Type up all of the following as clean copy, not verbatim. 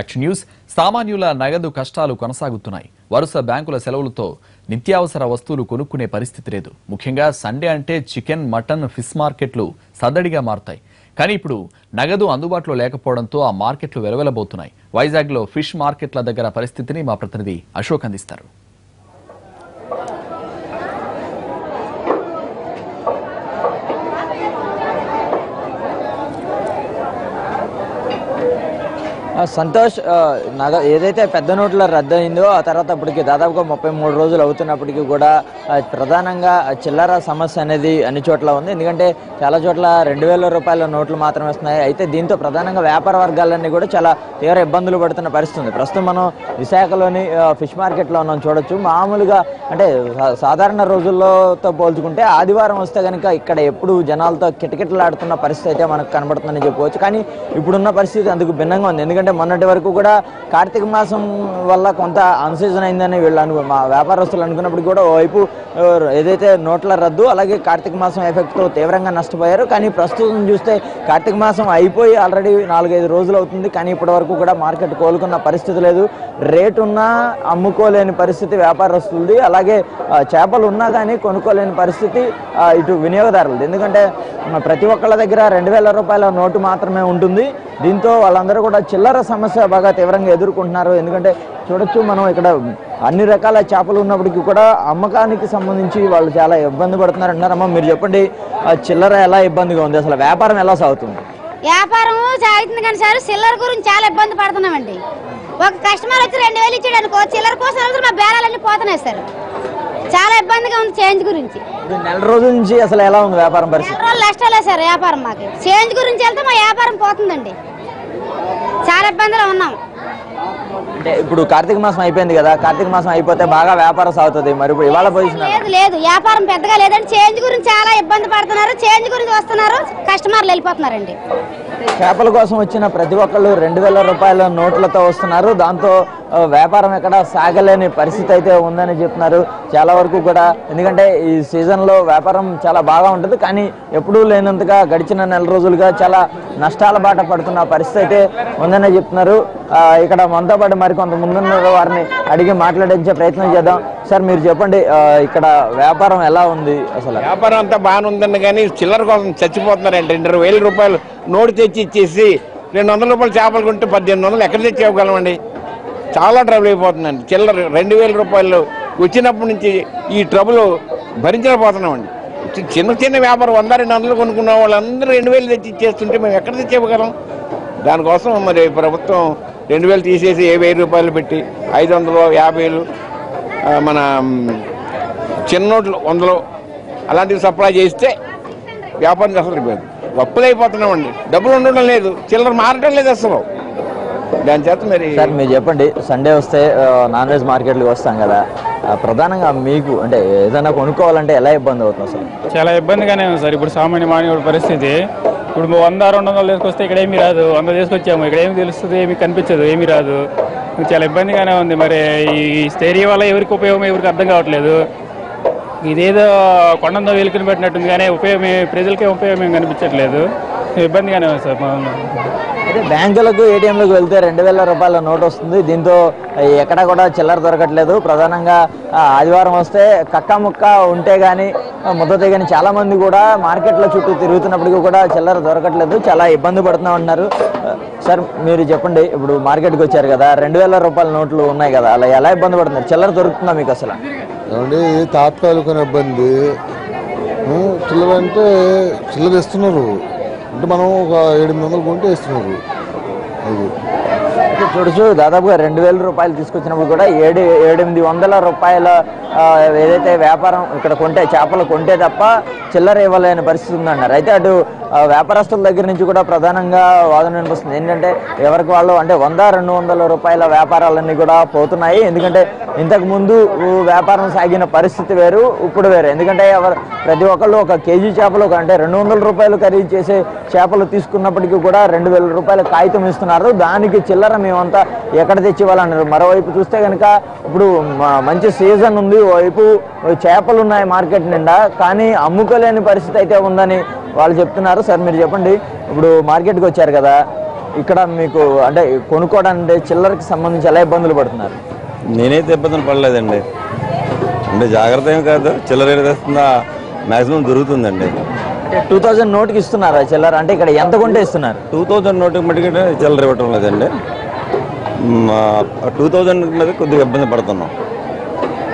Action news సామాన్యుల నగదు కష్టాలు కొనసాగుతున్నాయి. వరుస బ్యాంకుల సెలవులతో నిత్యావసర వస్తువులు కొనుక్కునే పరిస్థితి లేదు. ముఖ్యంగా సండే అంటే చికెన్, మటన్, ఫిష్ మార్కెట్లు సద్దడిగా మారుతాయి. కానీ ఇప్పుడు నగదు అందుబాటులో లేకపోవడంతో ఆ మార్కెట్లు వెలవెలబోతున్నాయి. వైజాగ్లో ఫిష్ మార్కెట్ల దగ్గర పరిస్థితిని మా ప్రతినిధి అశోక్ అందిస్తారు. సంతోష్, ఏదైతే పెద్ద నోట్ల రద్దు అయిందో ఆ తర్వాత అప్పటికి దాదాపుగా 33 రోజులు అవుతున్నప్పటికీ కూడా ప్రధానంగా చిల్లర సమస్య అనేది అన్ని చోట్ల ఉంది. ఎందుకంటే చాలా చోట్ల 2000 రూపాయల నోట్లు మాత్రమే వస్తున్నాయి. అయితే దీంతో ప్రధానంగా వ్యాపార వర్గాలన్నీ కూడా చాలా తీవ్ర ఇబ్బందులు పడుతున్న పరిస్థితి ఉంది. ప్రస్తుతం మనం విశాఖలోని ఫిష్ మార్కెట్లో మనం చూడొచ్చు. మామూలుగా అంటే సాధారణ రోజుల్లోతో పోల్చుకుంటే ఆదివారం వస్తే కనుక ఇక్కడ ఎప్పుడు జనాలతో కిటకిటలాడుతున్న పరిస్థితి అయితే మనకు కనబడుతుందని చెప్పుకోవచ్చు. కానీ ఇప్పుడున్న పరిస్థితి అందుకు భిన్నంగా ఉంది. ఎందుకంటే మొన్నటి వరకు కూడా కార్తీక మాసం వల్ల కొంత అన్సీజన్ అయిందని వీళ్ళు మా వ్యాపారస్తులు అనుకున్నప్పుడు కూడా ఓవైపు ఏదైతే నోట్ల రద్దు అలాగే కార్తీక మాసం ఎఫెక్ట్తో తీవ్రంగా నష్టపోయారు. కానీ ప్రస్తుతం చూస్తే కార్తీక మాసం అయిపోయి ఆల్రెడీ 4-5 రోజులు అవుతుంది. కానీ ఇప్పటి వరకు కూడా మార్కెట్ కోలుకున్న పరిస్థితి లేదు. రేటు ఉన్నా అమ్ముకోలేని పరిస్థితి వ్యాపారస్తులది. అలాగే చేపలు ఉన్నా కానీ కొనుక్కోలేని పరిస్థితి ఇటు వినియోగదారులది. ఎందుకంటే ప్రతి ఒక్కళ్ళ దగ్గర 2000 రూపాయల నోటు మాత్రమే ఉంటుంది. దీంతో వాళ్ళందరూ కూడా చిల్లర సమస్య బాగా తీవ్రంగా ఎదుర్కొంటున్నారు. ఎందుకంటే చూడొచ్చు మనం ఇక్కడ అన్ని రకాల చేపలు ఉన్నప్పటికీ కూడా అమ్మకానికి సంబంధించి వాళ్ళు చాలా ఇబ్బంది పడుతున్నారు అంటున్నారమ్మా. మీరు చెప్పండి, చిల్లర ఎలా ఇబ్బందిగా ఉంది, అసలు వ్యాపారం ఎలా సాగుతుంది? వ్యాపారం సాగుతుంది కానీ సార్ చిల్లర గురించి చాలా ఇబ్బంది పడుతున్నామండి. ఒక కస్టమర్ వచ్చి 2000 ఇచ్చాడు అనుకో, చిల్లర కోసం మా బేరాలన్నీ పోతున్నాయి సార్. చాలా ఇబ్బందిగా ఉంది చేంజ్ గురించి. నెల రోజుల నుంచి అసలు ఎలా ఉంది వ్యాపారం పరిస్థితి? నెల రోజులు నష్టాలే సార్ వ్యాపారం. మాకు చేంజ్ గురించి వెళ్తే మా వ్యాపారం పోతుందండి. చాలా ఇబ్బందులు ఉన్నాం. అంటే ఇప్పుడు కార్తీక మాసం అయిపోయింది కదా, కార్తీక మాసం అయిపోతే బాగా వ్యాపారం సాగుతుంది. మరి ఇప్పుడు ఇవాళ పొజిషన్ లేదు, వ్యాపారం పెద్దగా లేదండి. చేంజ్ గురించి చాలా ఇబ్బంది పడుతున్నారు. చేంజ్ గురించి వస్తున్నారు, కస్టమర్లు వెళ్ళిపోతున్నారండి. చేపల కోసం వచ్చిన ప్రతి ఒక్కళ్ళు 2000 రూపాయల నోట్లతో వస్తున్నారు. దాంతో వ్యాపారం ఎక్కడ సాగలేని పరిస్థితి అయితే ఉందని చెప్తున్నారు చాలా వరకు కూడా. ఎందుకంటే ఈ సీజన్లో వ్యాపారం చాలా బాగా ఉంటుంది. కానీ ఎప్పుడూ లేనంతగా గడిచిన నెల రోజులుగా చాలా నష్టాల బాట పడుతున్న పరిస్థితి అయితే ఉందని చెప్తున్నారు. ఇక్కడ మనతో పాటు మరికొంత ముందున్నారు, వారిని అడిగి మాట్లాడించే ప్రయత్నం చేద్దాం. సార్ మీరు చెప్పండి, ఇక్కడ వ్యాపారం ఎలా ఉంది? అసలు వ్యాపారం అంతా బాగానే ఉందండి, కానీ చిల్లర కోసం చచ్చిపోతున్నారండి. 2000 రూపాయలు నోటు తెచ్చి ఇచ్చేసి 200 రూపాయలు చేపలు కొంటే 1800 ఎక్కడ తెచ్చి ఇవ్వగలమండి? చాలా ట్రబుల్ అయిపోతుందండి. చిల్లర 2000 రూపాయలు వచ్చినప్పటి నుంచి ఈ ట్రబుల్ భరించలేకపోతున్నామండి. చిన్న చిన్న వ్యాపారం 100-200 కొనుక్కున్న వాళ్ళందరూ 2000 తెచ్చి ఇచ్చేస్తుంటే మేము ఎక్కడ తెచ్చి ఇవ్వగలం? దానికోసం మరి ప్రభుత్వం 2000 తీసేసి 1000 రూపాయలు పెట్టి 500, 50 మన చిన్న నోట్లు 100 అలాంటివి సప్లై చేస్తే వ్యాపారం అసలు గొప్పలైపోతున్నామండి. డబ్బులు ఉండడం లేదు, చిల్లర మారటం లేదు అసలు. దాని చేత మరి సార్ మీరు చెప్పండి, సండే వస్తే నాన్ వెజ్ మార్కెట్లకు వస్తాం కదా, ప్రధానంగా మీకు అంటే ఏదైనా కొనుక్కోవాలంటే ఎలా ఇబ్బంది అవుతుంది అసలు? చాలా ఇబ్బందిగానే ఉంది సార్. ఇప్పుడు సామాన్య మానవుడి పరిస్థితి ఇప్పుడు 100-200 తీసుకొస్తే ఇక్కడ ఏమీ రాదు. 100 తీసుకొచ్చాము, ఇక్కడ ఏమి తెలుస్తుంది? ఏమి కనిపించదు, ఏమీ రాదు. చాలా ఇబ్బందిగానే ఉంది. మరి ఈ స్టేరియా వల్ల ఎవరికి ఉపయోగం ఎవరికి అర్థం కావట్లేదు. ఇదేదో కొండంతో వెలుకుని పెట్టినట్టుంది కానీ ఉపయోగం ప్రజలకే ఉపయోగం ఏం కనిపించట్లేదు. ఇబ్బందిగానే ఉంది సార్. అయితే బ్యాంకులకు, ఏటీఎంలకు వెళ్తే 2000 రూపాయల నోట్ వస్తుంది. దీంతో ఎక్కడా కూడా చిల్లర దొరకట్లేదు. ప్రధానంగా ఆదివారం వస్తే కక్క ముక్క ఉంటే కానీ ముద్ద కానీ చాలా మంది కూడా మార్కెట్ల చుట్టూ తిరుగుతున్నప్పటికీ కూడా చిల్లర దొరకట్లేదు. చాలా ఇబ్బంది పడుతున్నాం అంటున్నారు. సార్ మీరు చెప్పండి, ఇప్పుడు మార్కెట్కి వచ్చారు కదా, 2000 రూపాయల నోట్లు ఉన్నాయి కదా, అలా ఎలా ఇబ్బంది పడుతున్నారు? చిల్లర దొరుకుతుందా మీకు అసలు? ఏమండి తాత్కాలిక ఇబ్బంది. చిల్లర అంటే చిల్లర ఇస్తున్నారు అంటే మనం ఒక 700 కొంటే ఇస్తున్నారు. చూడొచ్చు, దాదాపుగా 2000 రూపాయలు తీసుకొచ్చినప్పుడు కూడా 700-800 రూపాయల ఏదైతే వ్యాపారం ఇక్కడ కొంటే చేపలు కొంటే తప్ప చిల్లర ఇవ్వలేని పరిస్థితి ఉందన్నారు. అయితే అటు వ్యాపారస్తుల దగ్గర నుంచి కూడా ప్రధానంగా వాదన వినిపిస్తుంది. ఏంటంటే ఎవరికి వాళ్ళు అంటే 100-200 రూపాయల వ్యాపారాలన్నీ కూడా పోతున్నాయి. ఎందుకంటే ఇంతకు ముందు వ్యాపారం సాగిన పరిస్థితి వేరు, ఇప్పుడు వేరు. ఎందుకంటే ప్రతి ఒక్కళ్ళు ఒక కేజీ చేపలు అంటే 200 రూపాయలు ఖరీదు చేసే చేపలు తీసుకున్నప్పటికీ కూడా 2000 రూపాయల కాగితం ఇస్తున్నారు. దానికి చిల్లర మేమంతా ఎక్కడ తెచ్చి ఇవ్వాలన్నారు. మరోవైపు చూస్తే కనుక ఇప్పుడు మంచి సీజన్ ఉంది, ఓవైపు చేపలు ఉన్నాయి మార్కెట్ నిండా, కానీ అమ్ముకోలేని పరిస్థితి అయితే ఉందని వాళ్ళు చెప్తున్నారు. సార్ మీరు చెప్పండి, ఇప్పుడు మార్కెట్కి వచ్చారు కదా, ఇక్కడ మీకు అంటే కొనుక్కోవడానికి చిల్లరకి సంబంధించి ఎలా ఇబ్బందులు పడుతున్నారు? నేనైతే ఇబ్బందులు పడలేదండి. అంటే జాగ్రత్త ఏం కాదు, చిల్లర రేటు తెస్తుందా మ్యాక్సిమం దొరుకుతుందండి. అంటే 2000 నోటుకి ఇస్తున్నారా చిల్లర? అంటే ఇక్కడ ఎంత కొంటే ఇస్తున్నారు? 2000 నోటుకి మట్టుకంటే చిల్లర ఇవ్వటం లేదండి. 2000 మీద కొద్దిగా ఇబ్బంది పడుతున్నాం.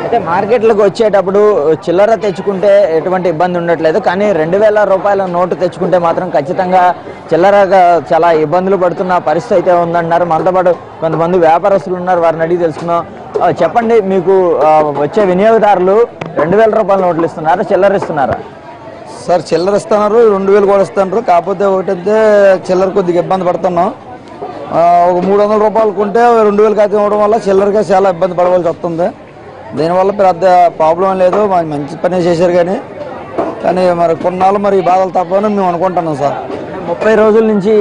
అయితే మార్కెట్లకు వచ్చేటప్పుడు చిల్లర తెచ్చుకుంటే ఎటువంటి ఇబ్బంది ఉండట్లేదు, కానీ 2000 రూపాయల నోటు తెచ్చుకుంటే మాత్రం ఖచ్చితంగా చిల్లరగా చాలా ఇబ్బందులు పడుతున్న పరిస్థితి అయితే ఉందన్నారు. మనతో పాటు కొంతమంది వ్యాపారస్తులు ఉన్నారు, వారిని అడిగి తెలుసుకున్నాం. చెప్పండి, మీకు వచ్చే వినియోగదారులు 2000 రూపాయల నోట్లు ఇస్తున్నారా, చిల్లర ఇస్తున్నారా? సార్ చిల్లర ఇస్తున్నారు, 2000 కూడా ఇస్తున్నారు. కాకపోతే ఒకటైతే చిల్లర కొద్దిగా ఇబ్బంది పడుతున్నాం. ఒక 300 రూపాయలు కొంటే 2000 కాగితం ఇవ్వడం వల్ల చిల్లరగా చాలా ఇబ్బంది పడవలసి వస్తుంది. దీనివల్ల పెద్ద ప్రాబ్లం లేదు, మంచి పని చేశారు. కానీ మరి కొన్నాళ్ళు మరి బాధలు తప్పని మేము అనుకుంటున్నాం సార్. 30 రోజుల నుంచి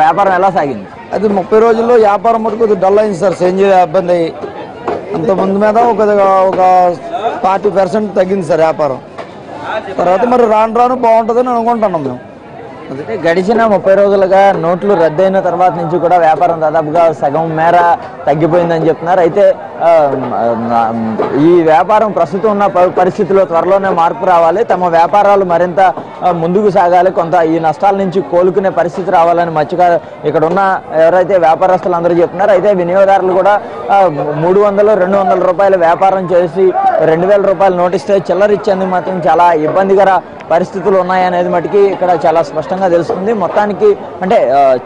వ్యాపారం ఎలా సాగింది? అది 30 రోజుల్లో వ్యాపారం మటుకు కొద్దిగా డల్ అయింది సార్. చేంజ్ ఇబ్బంది అయ్యి అంత ముందు మీద ఒక 40% తగ్గింది సార్ వ్యాపారం. తర్వాత మరి రాను రాను బాగుంటుందని అనుకుంటున్నాం మేము. అంటే గడిచిన 30 రోజులుగా నోట్లు రద్దయిన తర్వాత నుంచి కూడా వ్యాపారం దాదాపుగా సగం మేర తగ్గిపోయిందని చెప్తున్నారు. అయితే ఈ వ్యాపారం ప్రస్తుతం ఉన్న పరిస్థితుల్లో త్వరలోనే మార్పు రావాలి, తమ వ్యాపారాలు మరింత ముందుకు సాగాలి, కొంత ఈ నష్టాల నుంచి కోలుకునే పరిస్థితి రావాలని మత్స్యకారు ఇక్కడ ఉన్న ఎవరైతే వ్యాపారస్తులు అందరూ చెప్తున్నారు. అయితే వినియోగదారులు కూడా 300-200 రూపాయల వ్యాపారం చేసి 2000 రూపాయలు నోటిస్తే చిల్లర ఇచ్చేందుకు మాత్రం చాలా ఇబ్బందికర పరిస్థితులు ఉన్నాయనేది మటుకి ఇక్కడ చాలా స్పష్టంగా తెలుస్తుంది. మొత్తానికి అంటే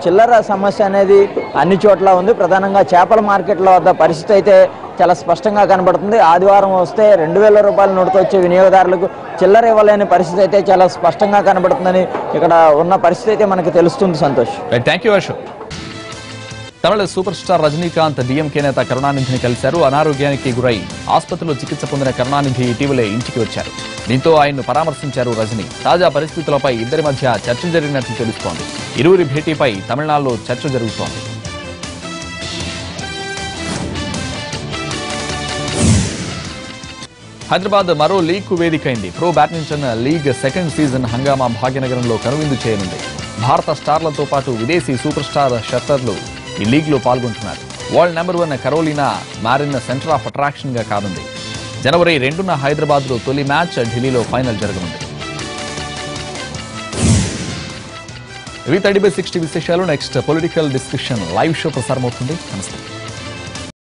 చిల్లర సమస్య అనేది అన్ని చోట్ల ఉంది. ప్రధానంగా చేపల మార్కెట్ల వద్ద పరిస్థితి అయితే చాలా స్పష్టంగా కనబడుతుంది. ఆదివారం వస్తే 2000 రూపాయల నోటుతో వచ్చే వినియోగదారులకు చిల్లర ఇవ్వలేని పరిస్థితి అయితే చాలా స్పష్టంగా కనబడుతుందని ఇక్కడ ఉన్న పరిస్థితి అయితే మనకు తెలుస్తుంది. Santosh, thank you Ashok. Tamil super star Rajinikanth DMK నేత కరుణానిధిని కలిశారు. అనారోగ్యానికి గురై ఆసుపత్రిలో చికిత్స పొందిన కరుణానిధి ఇటీవలే ఇంటికి వచ్చారు. దీంతో ఆయన్ను పరామర్శించారు రజనీ. తాజా పరిస్థితులపై ఇద్దరి మధ్య చర్చ జరిగినట్లు తెలుస్తోంది. ఇరువురి భేటీపై తమిళనాడులో చర్చ జరుగుతోంది. హైదరాబాద్ మరో లీగ్ కు వేదికైంది. Pro badminton league second season హంగామా భాగ్యనగరంలో కనువిందు చేయనుంది. భారత స్టార్లతో పాటు విదేశీ సూపర్ స్టార్ షట్లర్లు ఈ లీగ్ లో పాల్గొంటున్నారు. World number 1 Carolina Marin centre of attraction గా కానుంది. జనవరి 2న హైదరాబాద్ లో తొలి మ్యాచ్, ఢిల్లీలో ఫైనల్ జరగనుంది. ఇవి 30/60 విశేషాలు. Next political discussion live show ప్రసారమవుతుంది. నమస్తే.